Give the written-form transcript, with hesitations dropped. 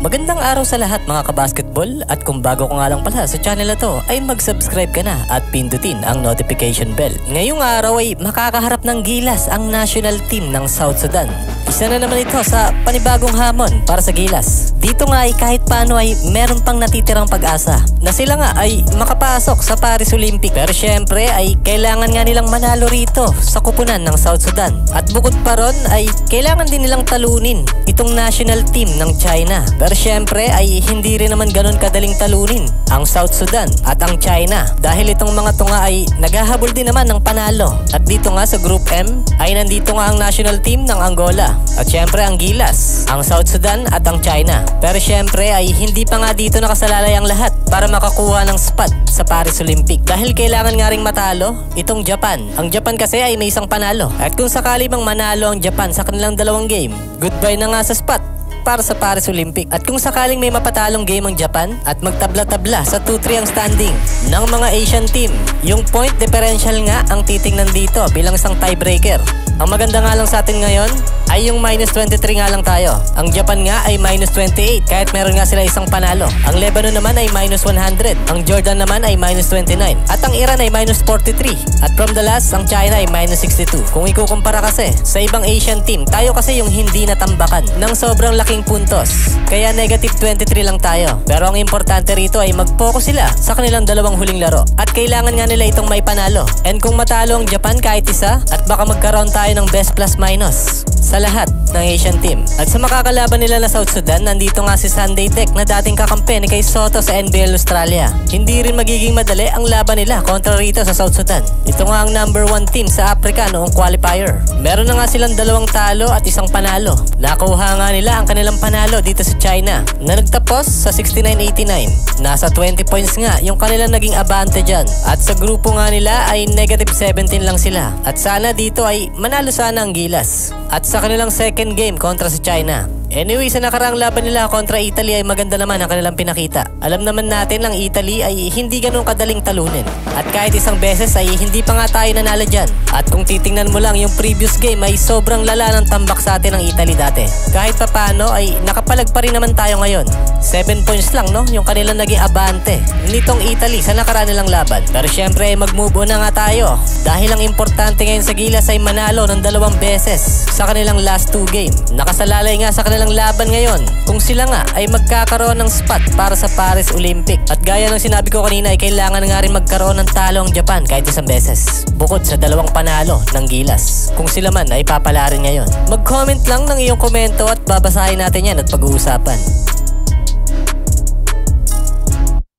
Magandang araw sa lahat mga kabasketball, at kung bago ko nga lang pala sa channel na to ay mag-subscribe ka na at pindutin ang notification bell. Ngayong araw ay makakaharap ng Gilas ang national team ng South Sudan. Isa na naman ito sa panibagong hamon para sa Gilas. Dito nga ay kahit paano ay meron pang natitirang pag-asa na sila nga ay makapasok sa Paris Olympic. Pero syempre ay kailangan nga nilang manalo rito sa kupunan ng South Sudan. At bukod pa ron ay kailangan din nilang talunin itong national team ng China. Pero syempre ay hindi rin naman ganun kadaling talunin ang South Sudan at ang China dahil itong mga tunga ay naghahabol din naman ng panalo. At dito nga sa Group M ay nandito nga ang national team ng Angola at syempre ang Gilas, ang South Sudan at ang China. Pero syempre ay hindi pa nga dito nakasalalay ang lahat para makakuha ng spot sa Paris Olympic dahil kailangan nga ring matalo itong Japan. Ang Japan kasi ay may isang panalo at kung sakali bang manalo ang Japan sa kanilang dalawang game, goodbye na nga sa spot para sa Paris Olympic. At kung sakaling may mapatalong game ang Japan at magtabla-tabla sa 2-3 ang standing ng mga Asian team, yung point differential nga ang titingnan dito bilang isang tiebreaker. Ang maganda nga lang sa atin ngayon ay yung minus 23 nga lang tayo. Ang Japan nga ay minus 28 kahit meron nga sila isang panalo. Ang Lebanon naman ay minus 100. Ang Jordan naman ay minus 29. At ang Iran ay minus 43. At from the last, ang China ay minus 62. Kung ikukumpara kasi sa ibang Asian team, tayo kasi yung hindi natambakan ng sobrang laking puntos. Kaya negative 23 lang tayo. Pero ang importante rito ay mag-focus sila sa kanilang dalawang huling laro. At kailangan nga nila itong may panalo. And kung matalo ang Japan kahit isa, at baka magkaroon tayo ng best plus minus sa lahat ng Asian team. At sa makakalaban nila na South Sudan, nandito nga si Sunday Tech na dating kakampi ni Kay Soto sa NBL Australia. Hindi rin magiging madali ang laban nila kontra rito sa South Sudan. Ito nga ang number 1 team sa Africa noong qualifier. Meron na nga silang dalawang talo at isang panalo. Nakuha nga nila ang kanilang panalo dito sa China na nagtapos sa 69-89. Nasa 20 points nga yung kanilang naging abante dyan. At sa grupo nga nila ay negative 17 lang sila. At sana dito ay manalo sana ang Gilas. At sa kanilang second game kontra sa China. Anyway, sa nakaraang laban nila kontra Italy ay maganda naman ang kanilang pinakita. Alam naman natin ang Italy ay hindi ganun kadaling talunin. At kahit isang beses ay hindi pa nga tayo nanalo dyan. At kung titingnan mo lang yung previous game ay sobrang lala ng tambak sa atin ng Italy dati. Kahit papano ay nakapalag pa rin naman tayo ngayon. 7 points lang no, yung kanilang naging abante nitong Italy sa nakaraan nilang laban. Pero syempre mag-move on na nga tayo. Dahil ang importante ngayon sa Gilas ay manalo ng 2 beses sa kanilang last 2 game. Nakasalalay nga sa kanilang laban ngayon kung sila nga ay magkakaroon ng spot para sa Paris Olympic. At gaya ng sinabi ko kanina ay kailangan nga rin magkaroon ng talo ang Japan kahit isang beses bukod sa 2 panalo ng Gilas kung sila man ay papala rin ngayon. Mag-comment lang ng iyong komento at babasahin natin yan at pag-uusapan.